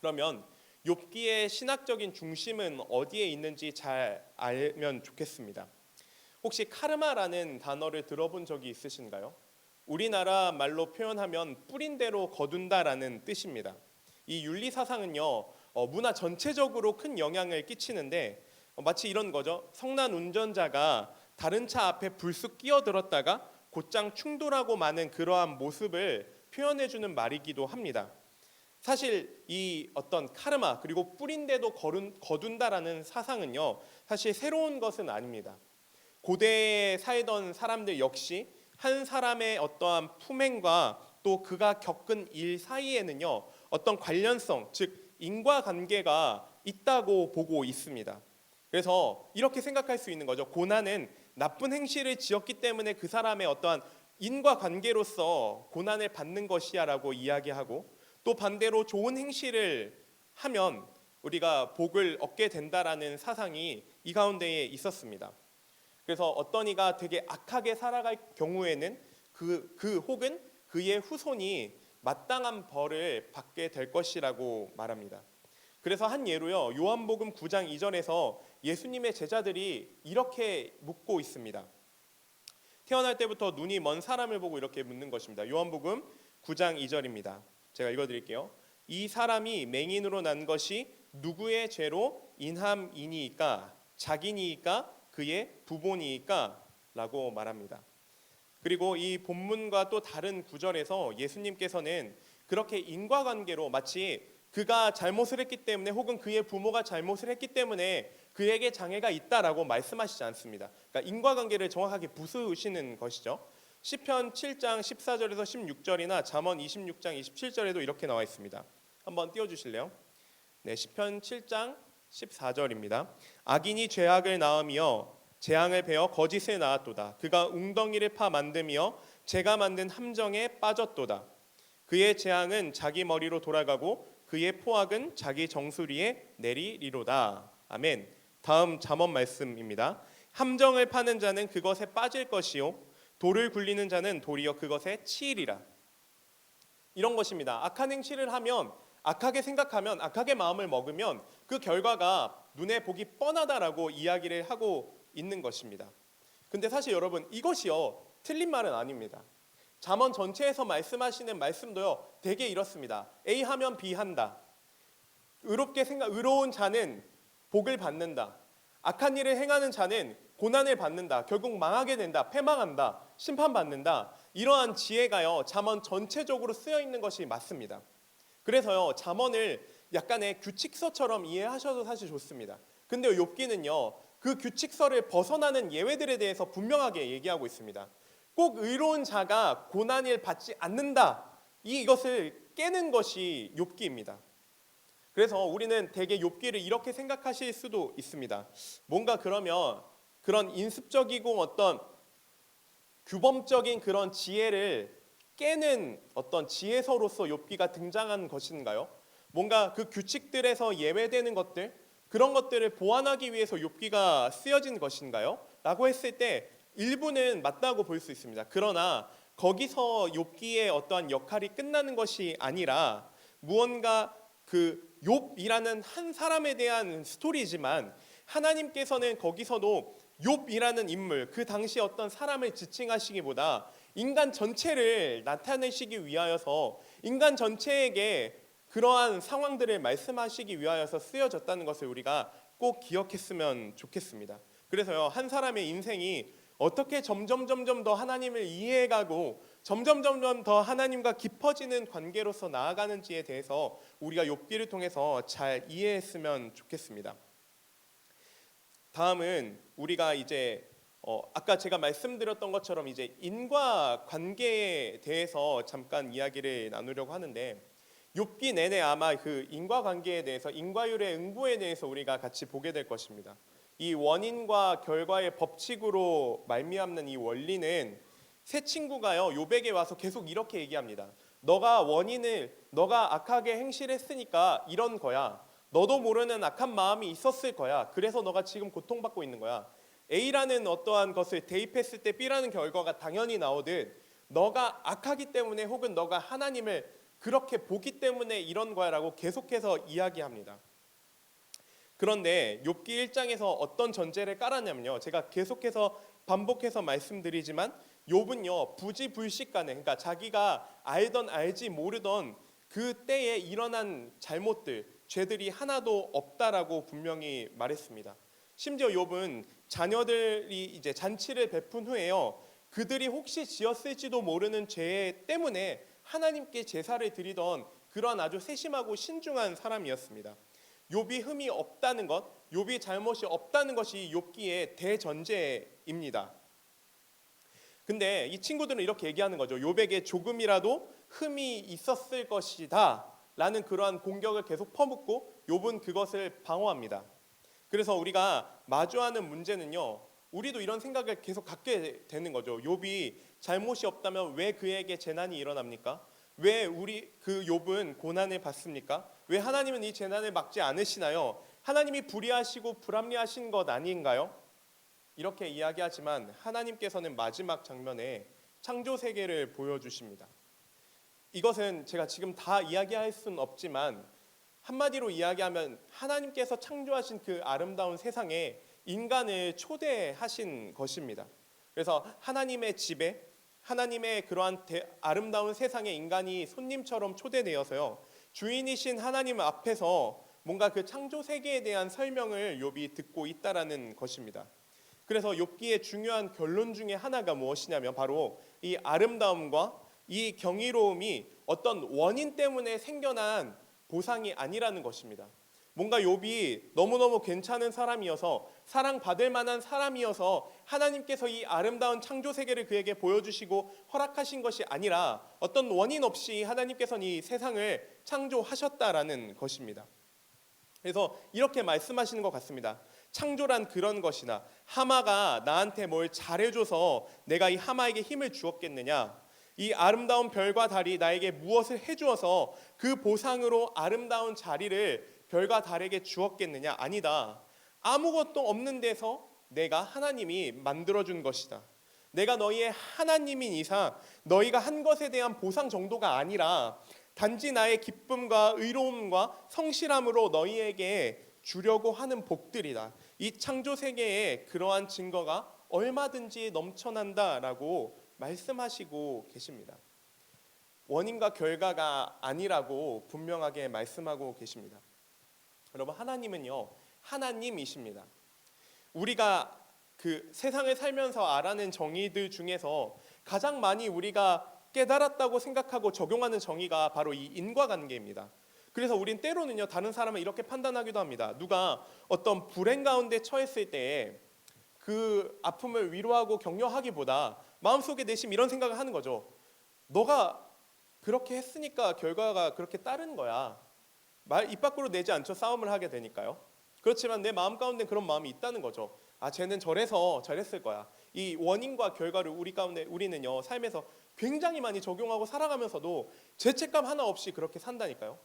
그러면 욥기의 신학적인 중심은 어디에 있는지 잘 알면 좋겠습니다. 혹시 카르마라는 단어를 들어본 적이 있으신가요? 우리나라 말로 표현하면 뿌린 대로 거둔다라는 뜻입니다. 이 윤리 사상은요 문화 전체적으로 큰 영향을 끼치는데 마치 이런 거죠. 성난 운전자가 다른 차 앞에 불쑥 끼어들었다가 곧장 충돌하고 마는 그러한 모습을 표현해주는 말이기도 합니다. 사실 이 어떤 카르마 그리고 뿌린데도 거둔다라는 사상은요 사실 새로운 것은 아닙니다. 고대에 살던 사람들 역시 한 사람의 어떠한 품행과 또 그가 겪은 일 사이에는요 어떤 관련성, 즉 인과관계가 있다고 보고 있습니다. 그래서 이렇게 생각할 수 있는 거죠. 고난은 나쁜 행실을 지었기 때문에 그 사람의 어떠한 인과관계로서 고난을 받는 것이야라고 이야기하고, 또 반대로 좋은 행실을 하면 우리가 복을 얻게 된다라는 사상이 이 가운데에 있었습니다. 그래서 어떤 이가 되게 악하게 살아갈 경우에는 그 혹은 그의 후손이 마땅한 벌을 받게 될 것이라고 말합니다. 그래서 한 예로요, 요한복음 9장 2절에서 예수님의 제자들이 이렇게 묻고 있습니다. 태어날 때부터 눈이 먼 사람을 보고 이렇게 묻는 것입니다. 요한복음 9장 2절입니다. 제가 읽어드릴게요. 이 사람이 맹인으로 난 것이 누구의 죄로 인함이니이까? 자기니이까? 그의 부모니이까? 라고 말합니다. 그리고 이 본문과 또 다른 구절에서 예수님께서는 그렇게 인과관계로 마치 그가 잘못을 했기 때문에 혹은 그의 부모가 잘못을 했기 때문에 그에게 장애가 있다라고 말씀하시지 않습니다. 그러니까 인과관계를 정확하게 부수시는 것이죠. 시편 7장 14절에서 16절이나 잠언 26장 27절에도 이렇게 나와 있습니다. 한번 띄워주실래요? 네, 시편 7장 14절입니다. 악인이 죄악을 낳으며 재앙을 베어 거짓을 낳았도다. 그가 웅덩이를 파 만들며 재가 만든 함정에 빠졌도다. 그의 재앙은 자기 머리로 돌아가고 그의 포악은 자기 정수리에 내리리로다. 아멘. 다음 잠언 말씀입니다. 함정을 파는 자는 그것에 빠질 것이요 돌을 굴리는 자는 도리어 그것에 치이리라. 이런 것입니다. 악한 행실을 하면, 악하게 생각하면, 악하게 마음을 먹으면 그 결과가 눈에 보기 뻔하다라고 이야기를 하고 있는 것입니다. 근데 사실 여러분, 이것이요 틀린 말은 아닙니다. 잠언 전체에서 말씀하시는 말씀도요 되게 이렇습니다. A 하면 B 한다. 의로운 자는 복을 받는다. 악한 일을 행하는 자는 고난을 받는다. 결국 망하게 된다. 패망한다. 심판받는다. 이러한 지혜가요 잠언 전체적으로 쓰여 있는 것이 맞습니다. 그래서요 잠언을 약간의 규칙서처럼 이해하셔도 사실 좋습니다. 근데 욥기는요 그 규칙서를 벗어나는 예외들에 대해서 분명하게 얘기하고 있습니다. 꼭 의로운 자가 고난을 받지 않는다. 이것을 깨는 것이 욥기입니다. 그래서 우리는 대개 욥기를 이렇게 생각하실 수도 있습니다. 뭔가 그러면 그런 인습적이고 어떤 규범적인 그런 지혜를 깨는 어떤 지혜서로서 욥기가 등장한 것인가요? 뭔가 그 규칙들에서 예외되는 것들, 그런 것들을 보완하기 위해서 욥기가 쓰여진 것인가요? 라고 했을 때 일부는 맞다고 볼 수 있습니다. 그러나 거기서 욥기의 어떠한 역할이 끝나는 것이 아니라 무언가 그 욥이라는 한 사람에 대한 스토리지만 하나님께서는 거기서도 욥이라는 인물, 그 당시 어떤 사람을 지칭하시기보다 인간 전체를 나타내시기 위하여서 인간 전체에게 그러한 상황들을 말씀하시기 위하여서 쓰여졌다는 것을 우리가 꼭 기억했으면 좋겠습니다. 그래서요 한 사람의 인생이 어떻게 점점 더 하나님을 이해해가고 점점 더 하나님과 깊어지는 관계로서 나아가는지에 대해서 우리가 욥기를 통해서 잘 이해했으면 좋겠습니다. 다음은 우리가 이제 아까 제가 말씀드렸던 것처럼 이제 인과관계에 대해서 잠깐 이야기를 나누려고 하는데 욥기 내내 아마 그 인과관계에 대해서 인과율의 응보에 대해서 우리가 같이 보게 될 것입니다. 이 원인과 결과의 법칙으로 말미암는 이 원리는 세 친구가요 욥에게 와서 계속 이렇게 얘기합니다. 너가 악하게 행실했으니까 이런 거야. 너도 모르는 악한 마음이 있었을 거야. 그래서 너가 지금 고통받고 있는 거야. A라는 어떠한 것을 대입했을 때 B라는 결과가 당연히 나오듯 너가 악하기 때문에 혹은 너가 하나님을 그렇게 보기 때문에 이런 거야 라고 계속해서 이야기합니다. 그런데 욥기 1장에서 어떤 전제를 깔았냐면요. 제가 계속해서 반복해서 말씀드리지만 욥은요 부지불식간에 그러니까 자기가 알던 알지 모르던 그 때에 일어난 잘못들, 죄들이 하나도 없다라고 분명히 말했습니다. 심지어 욥은 자녀들이 이제 잔치를 베푼 후에요. 그들이 혹시 지었을지도 모르는 죄 때문에 하나님께 제사를 드리던 그런 아주 세심하고 신중한 사람이었습니다. 욥이 흠이 없다는 것, 욥이 잘못이 없다는 것이 욥기의 대전제입니다. 근데 이 친구들은 이렇게 얘기하는 거죠. 욥에게 조금이라도 흠이 있었을 것이다 라는 그러한 공격을 계속 퍼붓고 욥은 그것을 방어합니다. 그래서 우리가 마주하는 문제는요, 우리도 이런 생각을 계속 갖게 되는 거죠. 욥이 잘못이 없다면 왜 그에게 재난이 일어납니까? 왜 그 욥은 고난을 받습니까? 왜 하나님은 이 재난을 막지 않으시나요? 하나님이 불의하시고 불합리하신 것 아닌가요? 이렇게 이야기하지만 하나님께서는 마지막 장면에 창조 세계를 보여주십니다. 이것은 제가 지금 다 이야기할 수는 없지만 한마디로 이야기하면 하나님께서 창조하신 그 아름다운 세상에 인간을 초대하신 것입니다. 그래서 하나님의 집에, 하나님의 그러한 아름다운 세상에 인간이 손님처럼 초대되어서요, 주인이신 하나님 앞에서 뭔가 그 창조 세계에 대한 설명을 욥이 듣고 있다라는 것입니다. 그래서 욥기의 중요한 결론 중에 하나가 무엇이냐면 바로 이 아름다움과 이 경이로움이 어떤 원인 때문에 생겨난 보상이 아니라는 것입니다. 뭔가 욥이 너무너무 괜찮은 사람이어서 사랑받을 만한 사람이어서 하나님께서 이 아름다운 창조 세계를 그에게 보여주시고 허락하신 것이 아니라 어떤 원인 없이 하나님께서는 이 세상을 창조하셨다라는 것입니다. 그래서 이렇게 말씀하시는 것 같습니다. 창조란 그런 것이나 하마가 나한테 뭘 잘해줘서 내가 이 하마에게 힘을 주었겠느냐, 이 아름다운 별과 달이 나에게 무엇을 해주어서 그 보상으로 아름다운 자리를 별과 달에게 주었겠느냐, 아니다. 아무것도 없는 데서 내가 하나님이 만들어준 것이다. 내가 너희의 하나님인 이상 너희가 한 것에 대한 보상 정도가 아니라 단지 나의 기쁨과 의로움과 성실함으로 너희에게 주려고 하는 복들이다. 이 창조 세계에 그러한 증거가 얼마든지 넘쳐난다라고 말씀하시고 계십니다. 원인과 결과가 아니라고 분명하게 말씀하고 계십니다. 여러분, 하나님은요, 하나님이십니다. 우리가 그 세상을 살면서 알아낸 정의들 중에서 가장 많이 우리가 깨달았다고 생각하고 적용하는 정의가 바로 이 인과관계입니다. 그래서 우린 때로는요, 다른 사람을 이렇게 판단하기도 합니다. 누가 어떤 불행 가운데 처했을 때 그 아픔을 위로하고 격려하기보다 마음속에 내심 이런 생각을 하는 거죠. 너가 그렇게 했으니까 결과가 그렇게 따른 거야. 말 입 밖으로 내지 않죠. 싸움을 하게 되니까요. 그렇지만 내 마음 가운데 그런 마음이 있다는 거죠. 아, 쟤는 저래서 저랬을 거야. 이 원인과 결과를 우리는요, 삶에서 굉장히 많이 적용하고 살아가면서도 죄책감 하나 없이 그렇게 산다니까요.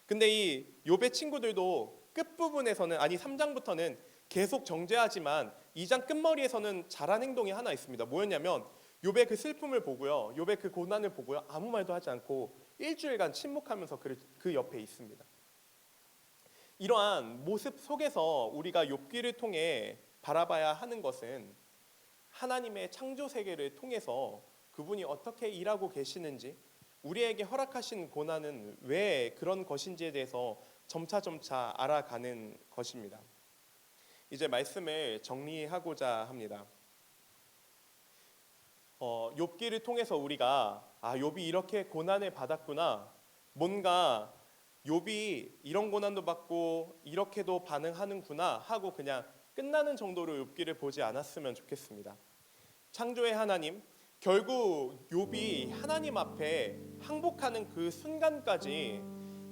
근데 이 욥의 친구들도 끝부분에서는, 아니 3장부터는 계속 정죄하지만 2장 끝머리에서는 잘한 행동이 하나 있습니다. 뭐였냐면 욥의 그 슬픔을 보고요, 욥의 그 고난을 보고요, 아무 말도 하지 않고 일주일간 침묵하면서 그 옆에 있습니다. 이러한 모습 속에서 우리가 욥기를 통해 바라봐야 하는 것은 하나님의 창조 세계를 통해서 그분이 어떻게 일하고 계시는지, 우리에게 허락하신 고난은 왜 그런 것인지에 대해서 점차 알아가는 것입니다. 이제 말씀을 정리하고자 합니다. 욥기를 통해서 우리가 욥이 이렇게 고난을 받았구나, 뭔가 욥이 이런 고난도 받고 이렇게도 반응하는구나 하고 그냥 끝나는 정도로 욥기를 보지 않았으면 좋겠습니다. 창조의 하나님, 결국 욥이 하나님 앞에 항복하는 그 순간까지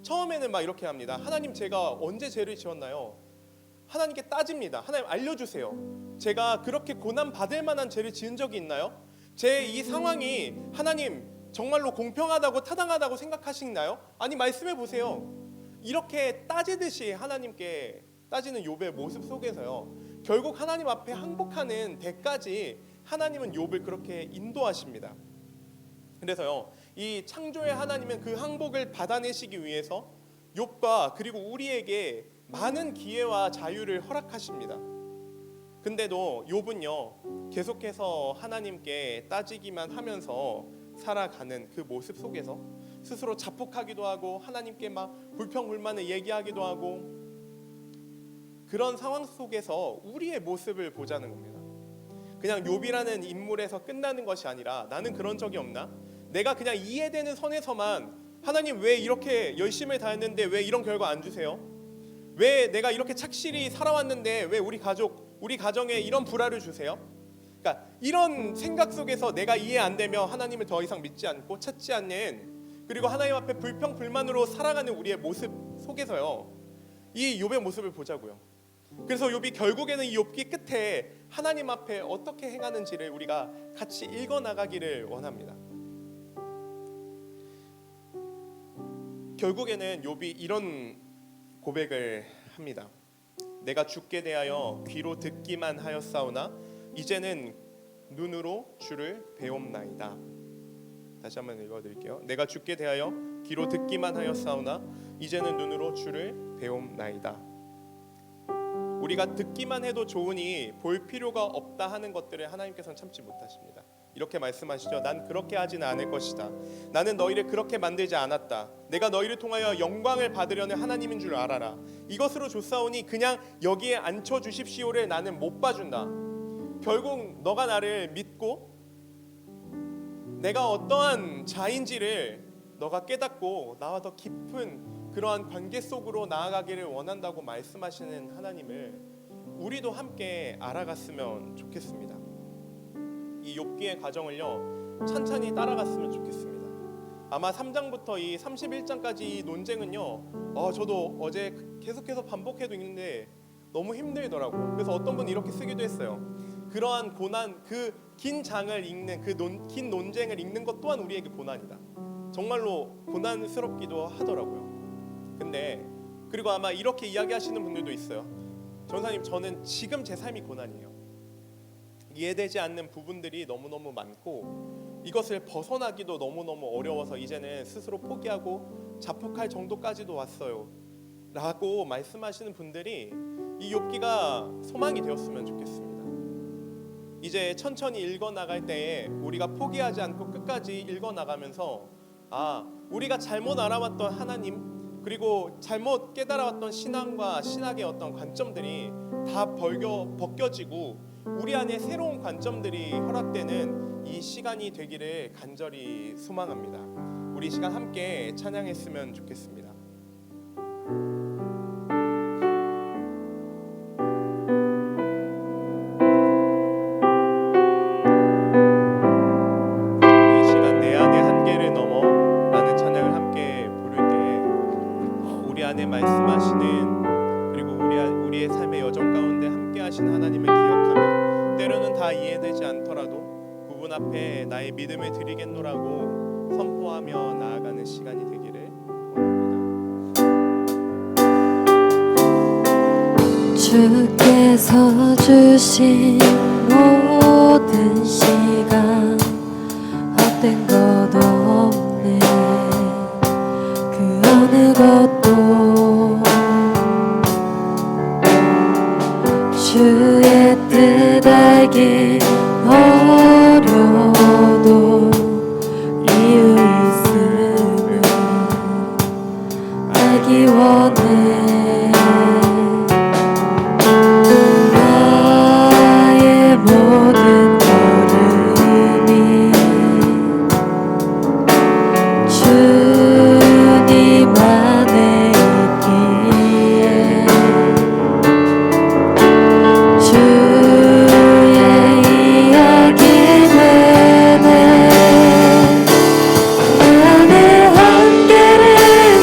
처음에는 막 이렇게 합니다. 하나님, 제가 언제 죄를 지었나요? 하나님께 따집니다. 하나님, 알려주세요. 제가 그렇게 고난 받을 만한 죄를 지은 적이 있나요? 제 이 상황이 하나님 정말로 공평하다고 타당하다고 생각하시나요? 아니, 말씀해 보세요. 이렇게 따지듯이 하나님께 따지는 욥의 모습 속에서요, 결국 하나님 앞에 항복하는 데까지 하나님은 욥을 그렇게 인도하십니다. 그래서요, 이 창조의 하나님은 그 항복을 받아내시기 위해서 욥과 그리고 우리에게 많은 기회와 자유를 허락하십니다. 근데도 욥은요, 계속해서 하나님께 따지기만 하면서 살아가는 그 모습 속에서 스스로 자폭하기도 하고 하나님께 막 불평불만을 얘기하기도 하고, 그런 상황 속에서 우리의 모습을 보자는 겁니다. 그냥 욥이라는 인물에서 끝나는 것이 아니라, 나는 그런 적이 없나? 내가 그냥 이해되는 선에서만 하나님 왜 이렇게 열심히 다했는데 왜 이런 결과 안 주세요? 왜 내가 이렇게 착실히 살아왔는데 왜 우리 가정에 이런 불화를 주세요? 그러니까 이런 생각 속에서 내가 이해 안 되며 하나님을 더 이상 믿지 않고 찾지 않는, 그리고 하나님 앞에 불평불만으로 살아가는 우리의 모습 속에서요, 이 욥의 모습을 보자고요. 그래서 욥이 결국에는 이 욥기 끝에 하나님 앞에 어떻게 행하는지를 우리가 같이 읽어 나가기를 원합니다. 결국에는 욥이 이런 고백을 합니다. 내가 주께 대하여 귀로 듣기만 하였사오나 이제는 눈으로 주를 배움나이다. 다시 한번 읽어드릴게요. 내가 주께 대하여 귀로 듣기만 하였사오나 이제는 눈으로 주를 배움나이다. 우리가 듣기만 해도 좋으니 볼 필요가 없다 하는 것들을 하나님께서는 참지 못하십니다. 이렇게 말씀하시죠. 난 그렇게 하지는 않을 것이다. 나는 너희를 그렇게 만들지 않았다. 내가 너희를 통하여 영광을 받으려는 하나님인 줄 알아라. 이것으로 조사오니 그냥 여기에 앉혀주십시오를 나는 못 봐준다. 결국 너가 나를 믿고 내가 어떠한 자인지를 너가 깨닫고 나와 더 깊은 그러한 관계 속으로 나아가기를 원한다고 말씀하시는 하나님을 우리도 함께 알아갔으면 좋겠습니다. 이 욥기의 과정을요 천천히 따라갔으면 좋겠습니다. 아마 3장부터 이 31장까지 이 논쟁은요 저도 어제 계속해서 반복해도 있는데 너무 힘들더라고요. 그래서 어떤 분이 이렇게 쓰기도 했어요. 그러한 고난, 그 긴 장을 읽는 긴 논쟁을 읽는 것 또한 우리에게 고난이다. 정말로 고난스럽기도 하더라고요. 근데 그리고 아마 이렇게 이야기하시는 분들도 있어요. 전사님, 저는 지금 제 삶이 고난이에요. 이해되지 않는 부분들이 너무너무 많고 이것을 벗어나기도 너무너무 어려워서 이제는 스스로 포기하고 자폭할 정도까지도 왔어요 라고 말씀하시는 분들이 이 욥기가 소망이 되었으면 좋겠습니다. 이제 천천히 읽어나갈 때에 우리가 포기하지 않고 끝까지 읽어나가면서 우리가 잘못 알아왔던 하나님, 그리고 잘못 깨달아왔던 신앙과 신학의 어떤 관점들이 다 벗겨지고 우리 안에 새로운 관점들이 허락되는 이 시간이 되기를 간절히 소망합니다. 우리 시간 함께 찬양했으면 좋겠습니다. 이 시간 내 안의 한계를 넘어라는 찬양을 함께 부를 때 우리 안에 말씀하시는 그리고 우리의 삶의 여정 가운데 함께 하신 하나님을 기억하며 때로는 다 이해되지 않더라도 그분 앞에 나의 믿음을 드리겠노라고 선포하며 나아가는 시간이 되기를 원합니다. 주께서 주신 모든 시간 헛된 것 없네. 그 어느 것도 주의 뜻 알기 어려워도 이유 있음을 알기 원해. 나의 모든 걸음이 주님 안에 있기에 주의 이야기 내내 나의 한계를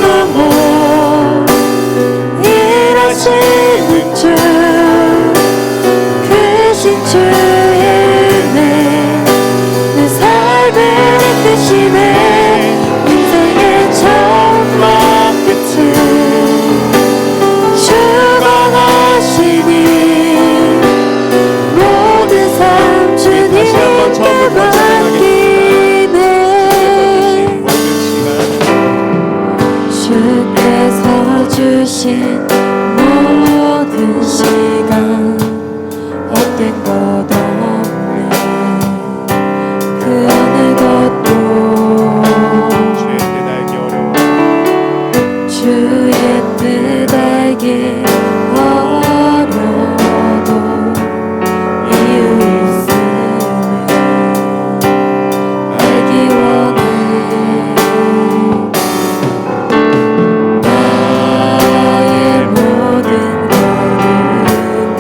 넘어 일하시는 주 크신 주의 은혜 내 삶을 이끄시네. 인생의 처음과 끝을 주관하시니 모든 삶 다시 한번 주님께 처음부터 맡기네. 주께서 주신 모든 시간 헛된 것 없네. 그 어느 것도 주의 뜻 알기 어려워 주의 뜻 알기 어려워도 이유 있음을 알기 원해. 나의 모든 걸음이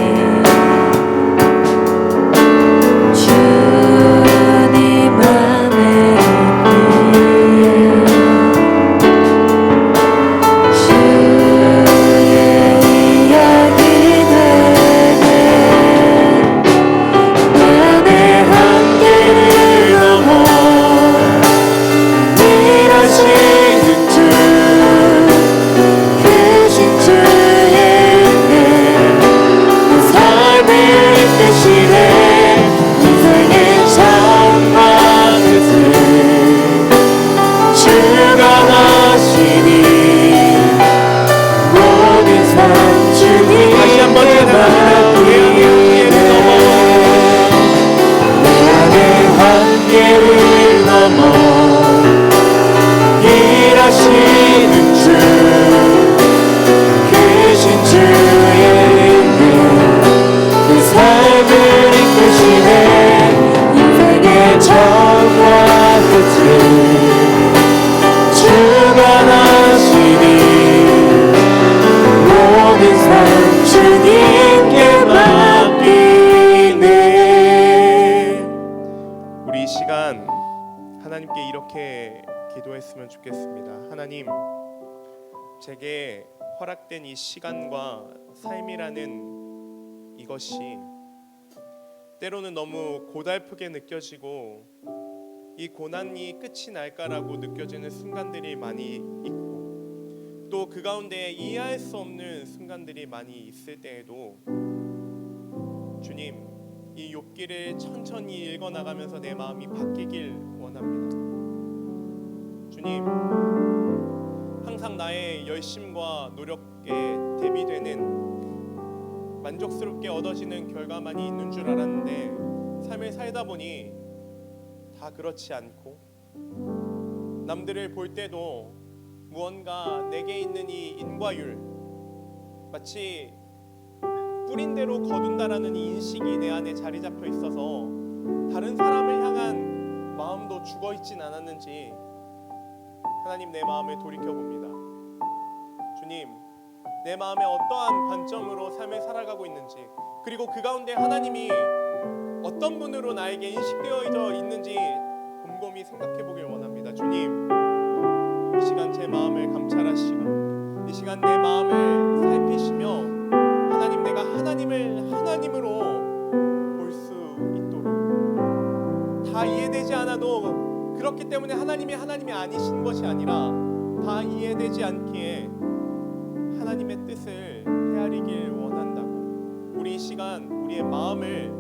이렇게 기도했으면 좋겠습니다. 하나님, 제게 허락된 이 시간과 삶이라는 이것이 때로는 너무 고달프게 느껴지고 이 고난이 끝이 날까라고 느껴지는 순간들이 많이 있고, 또 그 가운데 이해할 수 없는 순간들이 많이 있을 때에도 주님, 이 욥기를 천천히 읽어나가면서 내 마음이 바뀌길 원합니다. 주님, 항상 나의 열심과 노력에 대비되는 만족스럽게 얻어지는 결과만이 있는 줄 알았는데 삶을 살다 보니 다 그렇지 않고, 남들을 볼 때도 무언가 내게 있는 이 인과율, 마치 뿌린 대로 거둔다라는 이 인식이 내 안에 자리 잡혀 있어서 다른 사람을 향한 마음도 죽어 있진 않았는지 하나님, 내 마음을 돌이켜 봅니다. 주님, 내 마음에 어떠한 관점으로 삶을 살아가고 있는지, 그리고 그 가운데 하나님이 어떤 분으로 나에게 인식되어 있는지 곰곰이 생각해 보길 원합니다. 주님, 이 시간 제 마음을 감찰하시고 이 시간 내 마음을 살피시며 하나님, 내가 하나님을 하나님으로 볼 수 있도록, 다 이해되지 않아도 그렇기 때문에 하나님이 아니신 것이 아니라 다 이해되지 않기에 하나님의 뜻을 헤아리길 원한다고, 우리 이 시간 우리의 마음을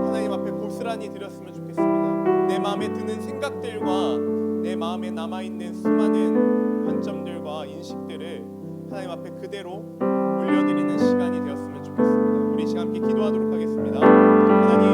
하나님 앞에 고스란히 드렸으면 좋겠습니다. 내 마음에 드는 생각들과 내 마음에 남아있는 수많은 관점들과 인식들을 하나님 앞에 그대로 올려드리는 시간이 되었으면 좋겠습니다. 우리 시간 함께 기도하도록 하겠습니다. 하나님,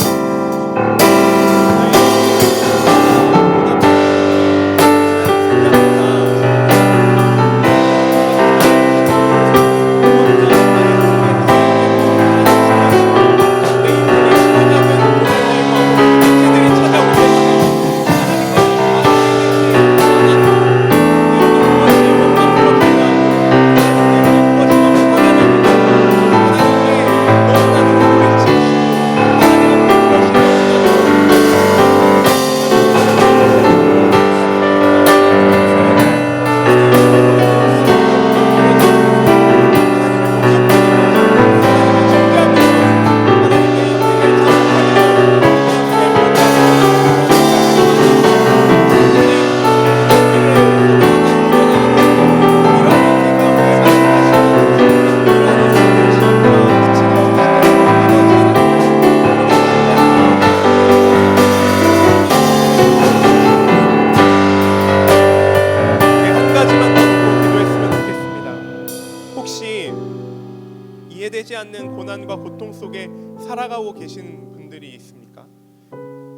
이해되지 않는 고난과 고통 속에 살아가고 계신 분들이 있습니까?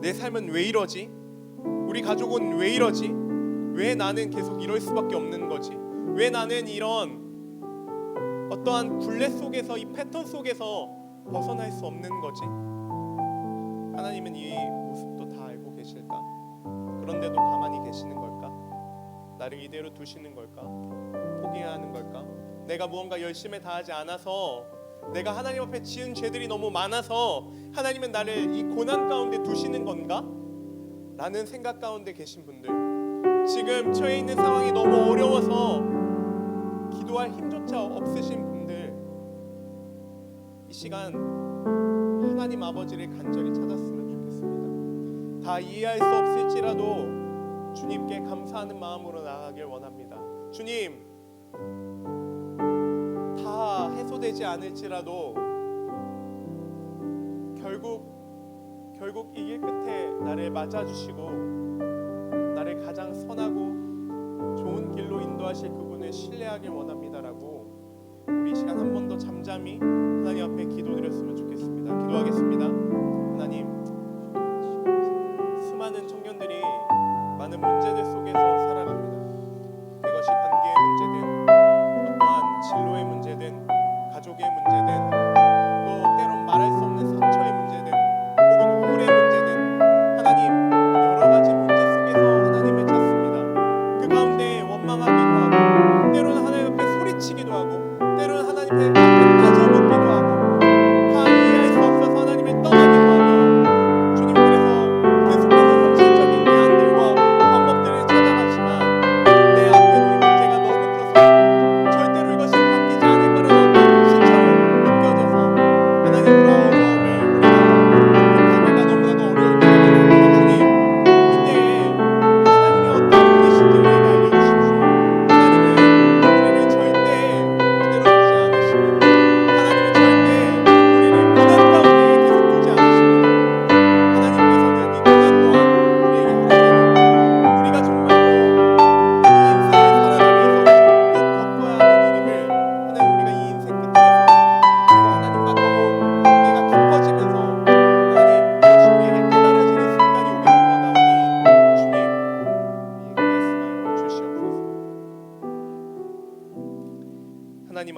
내 삶은 왜 이러지? 우리 가족은 왜 이러지? 왜 나는 계속 이럴 수밖에 없는 거지? 왜 나는 이런 어떠한 굴레 속에서, 이 패턴 속에서 벗어날 수 없는 거지? 하나님은 이 모습도 다 알고 계실까? 그런데도 가만히 계시는 걸까? 나를 이대로 두시는 걸까? 포기해야 하는 걸까? 내가 무언가 열심히 다하지 않아서, 내가 하나님 앞에 지은 죄들이 너무 많아서 하나님은 나를 이 고난 가운데 두시는 건가? 라는 생각 가운데 계신 분들, 지금 처해 있는 상황이 너무 어려워서 기도할 힘조차 없으신 분들, 이 시간 하나님 아버지를 간절히 찾았으면 좋겠습니다. 다 이해할 수 없을지라도 주님께 감사하는 마음으로 나아가길 원합니다. 주님, 다 해소되지 않을지라도 결국 이 길 끝에 나를 맞아주시고 나를 가장 선하고 좋은 길로 인도하실 그분을 신뢰하길 원합니다라고 우리 시간 한 번 더 잠잠히 하나님 앞에 기도드렸으면 좋겠습니다. 기도하겠습니다. 하나님, 수많은 청년들이 많은 문제들 속에서 살아갑니다. 그것이 관계의 문제든 어떠한 진로의 문제든 가족의 문제든 또 때론 말할 수 없는 상처의 문제든 혹은 우울의 문제든 하나님, 여러 가지 문제 속에서 하나님을 찾습니다. 그 가운데 원망하기도 하고 때로는 하나님 앞에 소리치기도 하고 때로는 하나님 앞에 따져묻기도 하고 다 이해할 수 없어서 하나님을 떠나기도 하고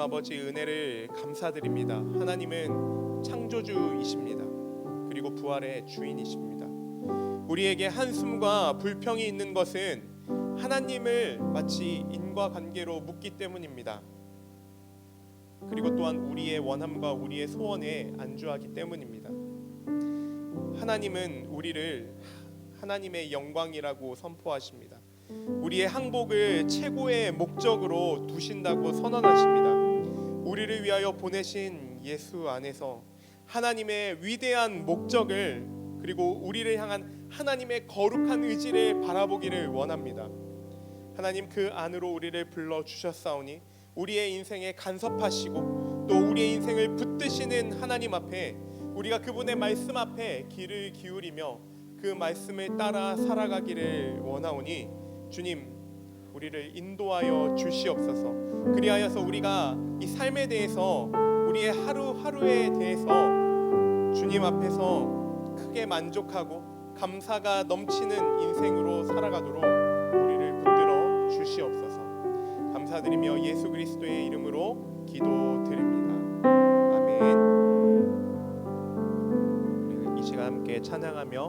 아버지 은혜를 감사드립니다. 하나님은 창조주이십니다. 그리고 부활의 주인이십니다. 우리에게 한숨과 불평이 있는 것은 하나님을 마치 인과관계로 묻기 때문입니다. 그리고 또한 우리의 원함과 우리의 소원에 안주하기 때문입니다. 하나님은 우리를 하나님의 영광이라고 선포하십니다. 우리의 항복을 최고의 목적으로 두신다고 선언하십니다. 우리를 위하여 보내신 예수 안에서 하나님의 위대한 목적을 그리고 우리를 향한 하나님의 거룩한 의지를 바라보기를 원합니다. 하나님 그 안으로 우리를 불러주셨사오니 우리의 인생에 간섭하시고 또 우리의 인생을 붙드시는 하나님 앞에 우리가 그분의 말씀 앞에 귀를 기울이며 그 말씀을 따라 살아가기를 원하오니 주님 우리를 인도하여 주시옵소서. 그리하여서 우리가 이 삶에 대해서 우리의 하루하루에 대해서 주님 앞에서 크게 만족하고 감사가 넘치는 인생으로 살아가도록 우리를 붙들어 주시옵소서. 감사드리며 예수 그리스도의 이름으로 기도드립니다. 아멘. 우리 이 시간 함께 찬양하며